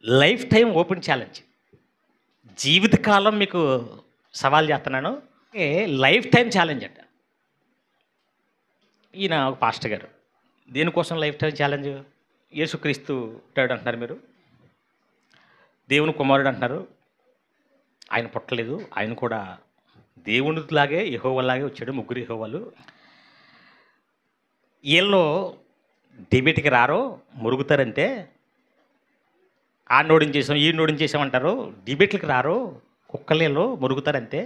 Life time open challenge. జీవితకాలం మీకు సవాల్ చేస్తున్నాను. లైఫ్ టైం ఛాలెంజ్ అంట. ఈయన ఒక పాస్టర్ గారు. దేనికోసం లైఫ్ టైం ఛాలెంజ్? యేసుక్రీస్తు పుట్టాడు అంటున్నారు మీరు, దేవుని కుమారుడు అంటున్నారు. ఆయన పుట్టలేదు, ఆయన కూడా దేవునిలాగే యెహోవాలాగే వచ్చాడు. ముగ్గురు యెహోవాలు. వీళ్ళు డిబేట్కి రారో మురుగుతారంటే ఆ నోడించేసాం ఈ నోడించేసామంటారు. డిబేట్లకి రారు, కుక్కలేళ్ళు మురుగుతారంతే.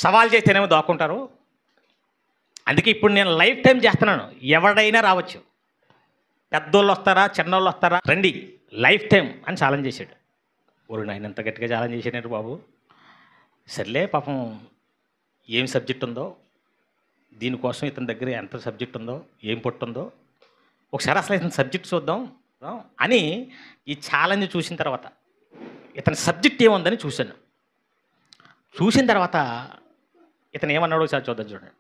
సవాల్ చేస్తేనేమో దాక్కుంటారు. అందుకే ఇప్పుడు నేను లైఫ్ టైం చేస్తున్నాను. ఎవడైనా రావచ్చు, పెద్దోళ్ళు వస్తారా చిన్నోళ్ళు వస్తారా, రండి లైఫ్ టైం అని ఛాలెంజ్ చేశాడు. ఊరు ఆయన ఎంత గట్టిగా ఛాలెంజ్ చేశాడు బాబు. సర్లే పాపం ఏం సబ్జెక్ట్ ఉందో, దీనికోసం ఇతని దగ్గర ఎంత సబ్జెక్ట్ ఉందో, ఏం పొట్టుందో, ఒకసారి అసలు ఇతని సబ్జెక్ట్ చూద్దాం అని ఈ ఛాలెంజ్ చూసిన తర్వాత ఇతని సబ్జెక్ట్ ఏముందని చూశాను. చూసిన తర్వాత ఇతను ఏమన్నాడో ఒకసారి చూద్దాం. చూడండి.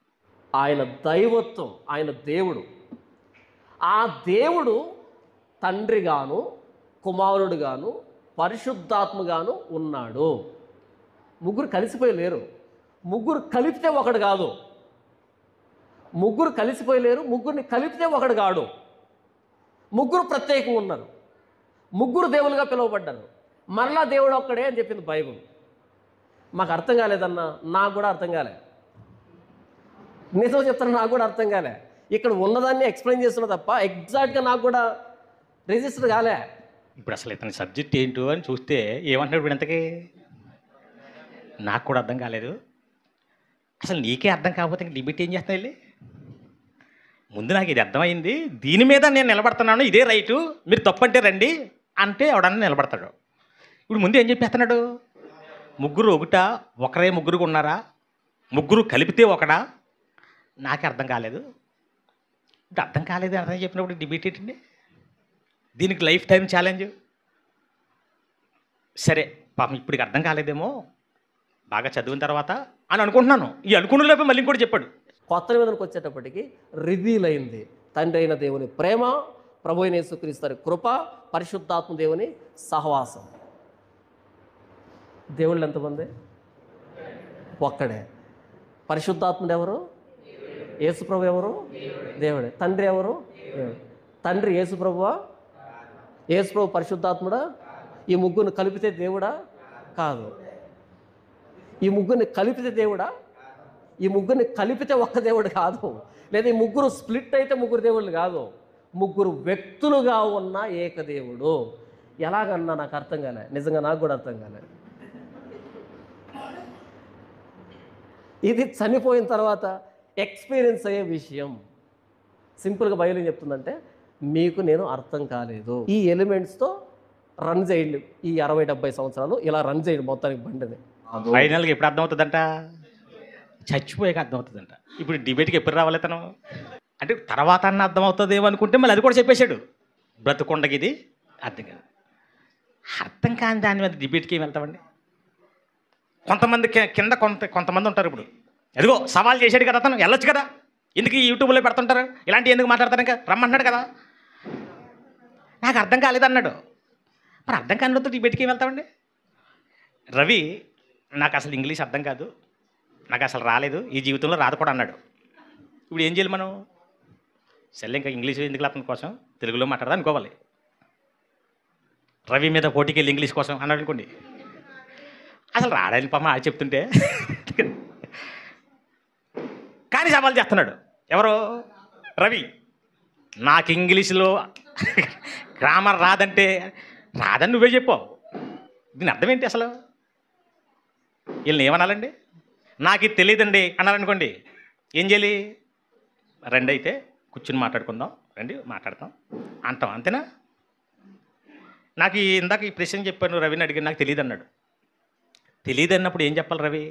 ఆయన దైవత్వం, ఆయన దేవుడు. ఆ దేవుడు తండ్రిగాను కుమారుడుగాను పరిశుద్ధాత్మగాను ఉన్నాడు. ముగ్గురు కలిసిపోయి లేరు. ముగ్గురు కలిపితే ఒకడు కాదు. ముగ్గురు కలిసిపోయి లేరు. ముగ్గురిని కలిపితే ఒకడు కాడు. ముగ్గురు ప్రత్యేకంగా ఉన్నారు. ముగ్గురు దేవులుగా పిలువబడ్డారు. మరలా దేవుడు ఒక్కడే అని చెప్పింది బైబిల్. మాకు అర్థం కాలేదన్నా, నాకు కూడా అర్థం కాలే. నిజం చెప్తాను, నాకు కూడా అర్థం కాలే. ఇక్కడ ఉన్నదాన్ని ఎక్స్ప్లెయిన్ చేస్తున్నా తప్ప ఎగ్జాక్ట్గా నాకు కూడా రిజిస్టర్ కాలే. ఇప్పుడు అసలు ఇతని సబ్జెక్ట్ ఏంటో అని చూస్తే ఏమంటున్నాడు ఇప్పుడు ఇంతకీ? నాకు కూడా అర్థం కాలేదు. అసలు నీకే అర్థం కాకపోతే ఇంక డిబేట్ ఏం చేస్తా వెళ్ళి? ముందు నాకు ఇది అర్థమైంది, దీని మీద నేను నిలబడుతున్నాను, ఇదే రైటు, మీరు తప్పంటే రండి అంటే ఎవడన్నా నిలబడతాడు. ఇప్పుడు ముందు ఏం చెప్పేస్తున్నాడు? ముగ్గురు ఒకటా, ఒకరే ముగ్గురు ఉన్నారా, ముగ్గురు కలిపితే ఒకడా? నాకే అర్థం కాలేదు. ఇప్పుడు అర్థం కాలేదు అర్థం చెప్పినప్పుడు డిబేట్ ఏంటండి? దీనికి లైఫ్ టైం ఛాలెంజ్. సరే పాపం ఇప్పటికి అర్థం కాలేదేమో, బాగా చదివిన తర్వాత అని అనుకుంటున్నాను. ఈ అనుకున్న లోపే మళ్ళీ ఇంకోటి చెప్పాడు. కొత్త నిబంధనకు వచ్చేటప్పటికి రివీల్ అయింది తండ్రి అయిన దేవుని ప్రేమ, ప్రభు అయిన యేసుక్రీస్తు కృప, పరిశుద్ధాత్మ దేవుని సహవాసం. దేవుళ్ళు ఎంతమంది? ఒక్కడే. పరిశుద్ధాత్ముడు ఎవరు? యేసుప్రభు ఎవరు? దేవుడే. తండ్రి ఎవరు? దేవుడు. తండ్రి యేసుప్రభువా? యేసుప్రభు పరిశుద్ధాత్ముడా? ఈ ముగ్గురిని కలిపితే దేవుడా? కాదు. ఈ ముగ్గురిని కలిపితే దేవుడా? ఈ ముగ్గురిని కలిపితే ఒక్క దేవుడు కాదు. లేదా ఈ ముగ్గురు స్ప్లిట్ అయితే ముగ్గురు దేవుళ్ళు కాదు. ముగ్గురు వ్యక్తులుగా ఉన్న ఏకదేవుడు. ఎలాగన్నా నాకు అర్థం కాలే. నిజంగా నాకు కూడా అర్థం కాలే. ఇది చనిపోయిన తర్వాత ఎక్స్పీరియన్స్ అయ్యే విషయం. సింపుల్గా బైబిల్ ఏం చెప్తుందంటే, మీకు నేను అర్థం కాలేదు, ఈ ఎలిమెంట్స్తో రన్ చేయండి, ఈ 60-70 సంవత్సరాలు ఇలా రన్ చేయండి మొత్తానికి బండిని. ఫైనల్గా ఎప్పుడు అర్థమవుతుందంట? చచ్చిపోయాక అర్థమవుతుందంట. ఇప్పుడు డిబేట్కి ఎప్పుడు రావాలి తను? అంటే తర్వాత అన్న అర్థమవుతుందేమో అనుకుంటే మళ్ళీ అది కూడా చెప్పేశాడు. బ్రతుకుండకి ఇది అర్థం కాదు. అర్థం కాని దాని మీద డిబేట్కి ఏమి వెళ్తామండి? కొంతమంది కింద కొంతమంది ఉంటారు. ఇప్పుడు ఎదిగో సవాల్ చేశాడు కదా అతను, వెళ్ళొచ్చు కదా, ఎందుకు ఈ యూట్యూబ్లో పెడుతుంటారు, ఇలాంటివి ఎందుకు మాట్లాడతాను, ఇంకా రమ్మన్నాడు కదా, నాకు అర్థం కాలేదన్నాడు. మరి అర్థం కానితో డిబేట్కి ఏమి వెళ్తామండి? రవి, నాకు అసలు ఇంగ్లీష్ అర్థం కాదు, నాకు అసలు రాలేదు, ఈ జీవితంలో రాదు కూడా అన్నాడు. ఇప్పుడు ఏం చేయాలి మనం? సరే ఇంకా ఇంగ్లీష్ ఎందుకు అతని కోసం తెలుగులో మాట్లాడదా అనుకోవాలి. రవి మీద పోటీకి వెళ్ళి ఇంగ్లీష్ కోసం అన్నాడు అనుకోండి, అసలు రాడని పాప అది చెప్తుంటే కానీ సవాల్ చేస్తున్నాడు. ఎవరు? రవి. నాకు ఇంగ్లీష్లో గ్రామర్ రాదంటే రాదని నువ్వే చెప్పావు. దీని అర్థం ఏంటి అసలు? వీళ్ళని ఏమనాలండి? నాకు ఇది తెలియదండి అన్నారనుకోండి, ఏం చేయాలి? రండి అయితే కూర్చుని మాట్లాడుకుందాం, రండి మాట్లాడతాం అంటాం, అంతేనా? నాకు ఇందాక ఈ ప్రశ్న చెప్పాను, రవిని అడిగాను, నాకు తెలియదు అన్నాడు. తెలియదు అన్నప్పుడు ఏం చెప్పాలి రవి?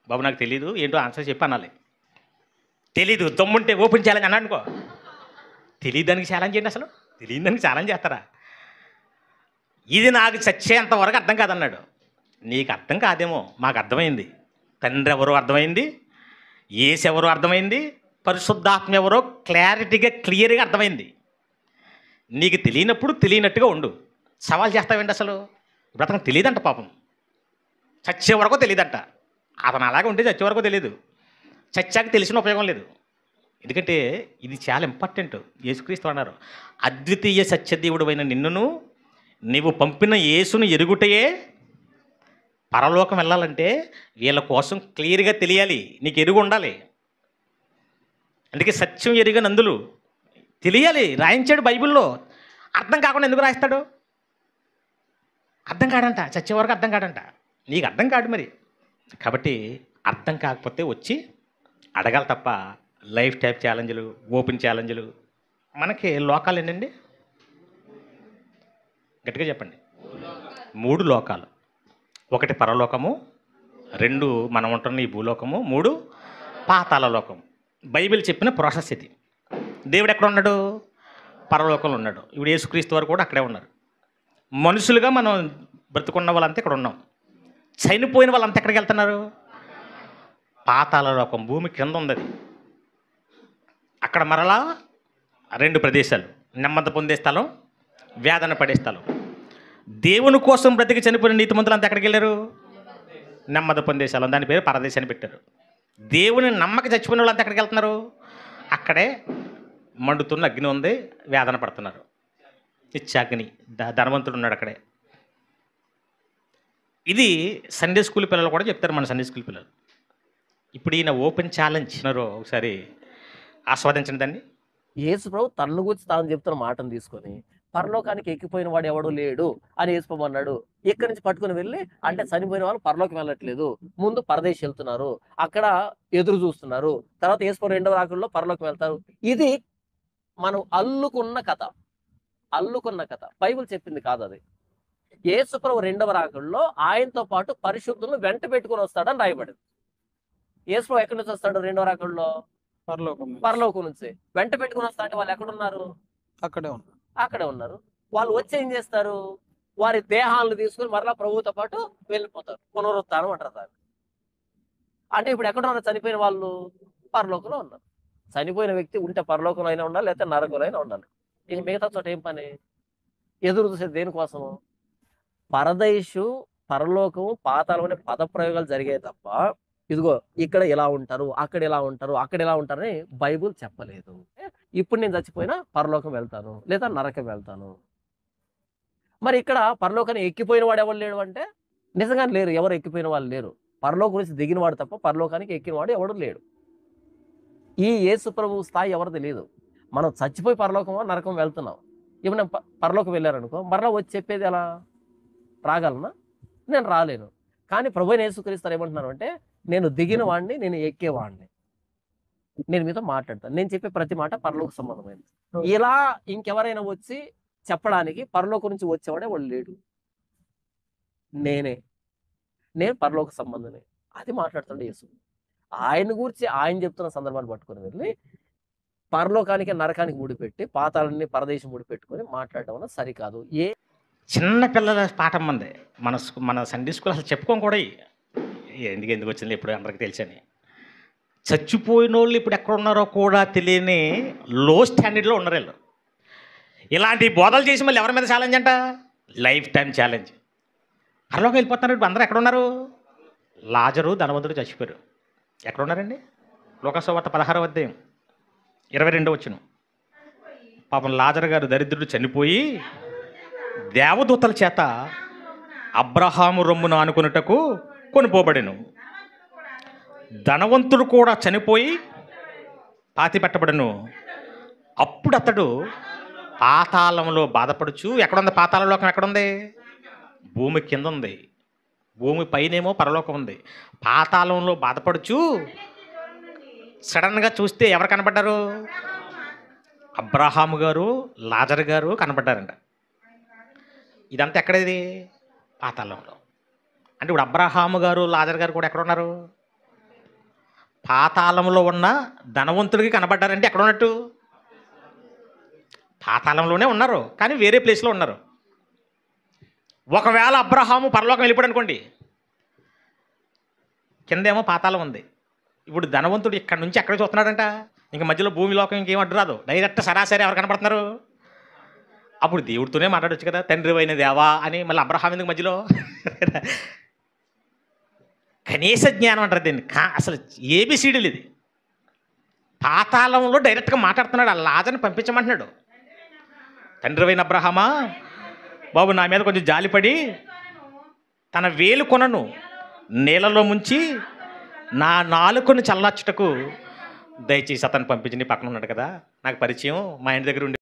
బాబు నాకు తెలియదు, ఏంటో ఆన్సర్ చెప్పి అనాలి. తెలీదు దమ్ముంటే ఓపెన్ ఛాలెంజ్ అన్నాడు అనుకో. తెలియదు దానికి ఛాలెంజ్ చేయండి. అసలు తెలియదు దానికి ఛాలెంజ్ చేస్తారా? ఇది నాకు చచ్చేంతవరకు అర్థం కాదన్నాడు. నీకు అర్థం కాదేమో, మాకు అర్థమైంది. తండ్రి ఎవరో అర్థమైంది, యేసు ఎవరో అర్థమైంది, పరిశుద్ధాత్మ ఎవరో క్లారిటీగా క్లియర్గా అర్థమైంది. నీకు తెలియనప్పుడు తెలియనట్టుగా ఉండు. సవాల్ చేస్తావేంటి అసలు? ఇప్పుడు అతనికి తెలియదంట పాపం, చచ్చే వరకు తెలియదంట. అతను అలాగే ఉంటే చచ్చే వరకు తెలియదు, చచ్చాక తెలిసిన ఉపయోగం లేదు. ఎందుకంటే ఇది చాలా ఇంపార్టెంట్. యేసుక్రీస్తు అన్నారు, అద్వితీయ సత్యదేవుడైన నిన్నును నీవు పంపిన యేసును ఎరుగుటయే. పరలోకం వెళ్ళాలంటే వీళ్ళ కోసం క్లియర్గా తెలియాలి, నీకు ఎరుగు ఉండాలి. అందుకే సత్యం ఎరుగని అందులు తెలియాలి. రాయించాడు బైబిల్లో. అర్థం కాకుండా ఎందుకు రాయిస్తాడు? అర్థం కాడంట, చచ్చే వరకు అర్థం కాడంట. నీకు అర్థం కాదు మరి. కాబట్టి అర్థం కాకపోతే వచ్చి అడగాలి తప్ప లైఫ్ టైప్ ఛాలెంజ్లు, ఓపెన్ ఛాలెంజ్లు మనకి లోకాలు ఏంటండి? గట్టిగా చెప్పండి. 3 లోకాలు. 1 పరలోకము, 2 మనం ఉంటున్న ఈ భూలోకము, 3 పాతాళ లోకం. బైబిల్ చెప్పిన ప్రాసెస్ ఇది. దేవుడు ఎక్కడ ఉన్నాడు? పరలోకంలో ఉన్నాడు. ఇప్పుడు యేసుక్రీస్తు వారు కూడా అక్కడే ఉన్నారు. మనుషులుగా మనం బ్రతుకున్న వాళ్ళంతా ఇక్కడ ఉన్నాం. చనిపోయిన వాళ్ళంతా ఎక్కడికి వెళ్తున్నారు? పాతాళ లోకం, భూమి కింద ఉంది అది. అక్కడ మరలా 2 ప్రదేశాలు, నెమ్మది పొందే స్థలం, వేదన పడే స్థలం. దేవుని కోసం బ్రతికి చనిపోయిన నీతిమంతులు అంతా ఎక్కడికి వెళ్ళారు? నెమ్మది పొందే స్థలం, దాని పేరు పరదేశాన్ని పెట్టారు. దేవుని నమ్మక చచ్చిపోయిన వాళ్ళంతా ఎక్కడికి వెళ్తున్నారు? అక్కడే మండుతున్న అగ్ని ఉంది, వేదన పడుతున్నారు. నిత్యాగ్ని, ధనవంతుడు ఉన్నాడు అక్కడే. ఇది సండే స్కూల్ పిల్లలు కూడా చెప్తారు, మన సండే స్కూల్ పిల్లలు. ఇప్పుడు ఈయన ఓపెన్ ఛాలెంజ్ ఇచ్చినారో ఒకసారి ఆస్వాదించండి దాన్ని. యేసు ప్రభు తనను గురించి తాను చెప్తున్న మాటను తీసుకొని పరలోకానికి ఎక్కిపోయిన వాడు ఎవడు లేడు అని యేసు ప్రభు అన్నాడు. ఇక్కడి నుంచి పట్టుకుని వెళ్ళి, అంటే చనిపోయిన వాళ్ళు పరలోకం వెళ్ళట్లేదు, ముందు పరదేశ్ వెళ్తున్నారు, అక్కడ ఎదురు చూస్తున్నారు, తర్వాత యేసు ప్రభు 2వ రాకడలో పరలోకం వెళ్తారు. ఇది మనం అల్లుకున్న కథ, బైబిల్ చెప్పింది కాదు అది. యేసు ప్రభు 2వ రాకడలో ఆయనతో పాటు పరిశుద్ధులను వెంట పెట్టుకుని వస్తాడని రాయబడింది. యేసు ప్రభు ఎక్కడి నుంచి వస్తాడు 2వ రాకడలో? పరలోకం నుంచి వెంట పెట్టుకుని వస్తా. అంటే వాళ్ళు ఎక్కడున్నారు? అక్కడే ఉన్నారు. వాళ్ళు వచ్చి ఏం చేస్తారు? వారి దేహాలను తీసుకుని మరలా ప్రభువుతో పాటు వెళ్ళిపోతారు. పునరుత్థానం అంటారు దాన్ని. అంటే ఇప్పుడు ఎక్కడ ఉన్నారు చనిపోయిన వాళ్ళు? పరలోకంలో ఉన్నారు. చనిపోయిన వ్యక్తి ఉంటే పరలోకంలో అయినా ఉండాలి, లేకపోతే నరకంలో అయినా ఉండాలి. ఇక మిగతా చోట ఏం పని? ఎదురు చూసేది దేనికోసము? పరదేశు, పరలోకము, పాతాళం అనే పదప్రయోగాలు జరిగాయి తప్ప ఇదిగో ఇక్కడ ఇలా ఉంటారు, అక్కడ ఇలా ఉంటారు, అక్కడ ఇలా ఉంటారని బైబుల్ చెప్పలేదు. ఇప్పుడు నేను చచ్చిపోయినా పరలోకం వెళ్తాను, లేదా నరకం వెళ్తాను. మరి ఇక్కడ పరలోకాన్ని ఎక్కిపోయిన వాడు ఎవరు లేడు అంటే నిజంగానే లేరు. ఎవరు ఎక్కిపోయిన వాళ్ళు లేరు. పరలోకం నుంచి దిగిన వాడు తప్ప పరలోకానికి ఎక్కిన వాడు ఎవడు లేడు. ఈ యేసు ప్రభు స్థాయి ఎవరిది లేదు. మనం చచ్చిపోయి పరలోకమో నరకం వెళ్తున్నాం. ఇప్పుడు నేను పరలోకం వెళ్ళారనుకో, మరలా వచ్చి చెప్పేది ఎలా? రాగలనా? నేను రాలేను. కానీ ప్రభు యేసుక్రీస్తు ఏమంటున్నారు అంటే, నేను దిగిన వాడిని, నేను ఎక్కేవాడిని, నేను మీతో మాట్లాడతాను, నేను చెప్పే ప్రతి మాట పరలోక సంబంధమైనది. ఇలా ఇంకెవరైనా వచ్చి చెప్పడానికి పరలోకం నుంచి వచ్చేవాడే వాడు లేడు. నేను పరలోక సంబంధమే, అది మాట్లాడుతుండే యేసు. ఆయన గురించి ఆయన చెప్తున్న సందర్భాన్ని పట్టుకొని వెళ్ళి పరలోకానికి నరకానికి ముడిపెట్టి, పాతాళాన్ని పరదేశం ముడిపెట్టుకొని మాట్లాడటం వల్ల సరికాదు. చిన్న పిల్లల పాఠం మంది. మన సండే స్కూల్ అసలు చెప్పుకోం కూడా. ఎందుకు వచ్చింది ఇప్పుడు అందరికి తెలిసని. చచ్చిపోయిన వాళ్ళు ఇప్పుడు ఎక్కడ ఉన్నారో కూడా తెలియని లో స్టాండర్డ్లో ఉన్నారు వీళ్ళు. ఇలాంటి బోధలు చేసి మళ్ళీ ఎవరి మీద ఛాలెంజ్ అంట? Life time challenge. పరలోకం వెళ్ళిపోతున్నారు. ఇప్పుడు అందరూ ఎక్కడ ఉన్నారు? లాజరు, ధనవంతుడు చచ్చిపోయారు. ఎక్కడ ఉన్నారండి? లోకసువార్త 16వ అధ్యాయం 22వ వచనం. పాపం లాజరు గారు దరిద్రుడు చనిపోయి దేవదూతల చేత అబ్రహాము రొమ్మును ఆనుకొనుటకు కొనుపోబడెను. ధనవంతుడు కూడా చనిపోయి పాతి పెట్టబడను. అప్పుడు అతడు పాతాళంలో బాధపడుచు, ఎక్కడుంది పాతాళలోకం? ఎక్కడుంది? భూమి కింద ఉంది. భూమి పైనేమో పరలోకం ఉంది. పాతాళంలో బాధపడుచు సడన్గా చూస్తే ఎవరు కనబడ్డారు? అబ్రహాము గారు, లాజరు గారు కనబడ్డారంట. ఇదంతా ఎక్కడేది? పాతాళంలో. అంటే ఇప్పుడు అబ్రహాము గారు, లాజరు గారు కూడా ఎక్కడ ఉన్నారు? పాతాళంలో ఉన్న ధనవంతుడికి కనబడ్డారంటే ఎక్కడ ఉన్నట్టు? పాతాళంలోనే ఉన్నారు, కానీ వేరే ప్లేస్లో ఉన్నారు. ఒకవేళ అబ్రహాము పరలోకం వెళ్ళిపోయాడు అనుకోండి, కిందేమో పాతాళం ఉంది. ఇప్పుడు ధనవంతుడు ఇక్కడ నుంచి ఎక్కడ చూస్తున్నాడంట? ఇంక మధ్యలో భూమి లోకం ఇంకేం అడ్డు రాదు. డైరెక్ట్ సరాసరి ఎవరు కనపడుతున్నారు? అప్పుడు దేవుడితోనే మాట్లాడొచ్చు కదా, తండ్రి అయిన దేవా అని. మళ్ళీ అబ్రహాం ఎందుకు మధ్యలో? కనీస జ్ఞానం అంటారు దీన్ని. అసలు ఏబిసిడీలు ఇది. పాతాళంలో డైరెక్ట్గా మాట్లాడుతున్నాడు. ఆ లాజర్ని పంపించమంటున్నాడు. తండ్రి అయిన అబ్రహామా, బాబు నా మీద కొంచెం జాలిపడి తన వేలు కొనను నీళ్ళలో ముంచి నా నాలుకను చల్లార్చుటకు దయచేసి అతను పంపించి. నీ పక్కన ఉన్నాడు కదా, నాకు పరిచయం, మా ఇంటి దగ్గర ఉండి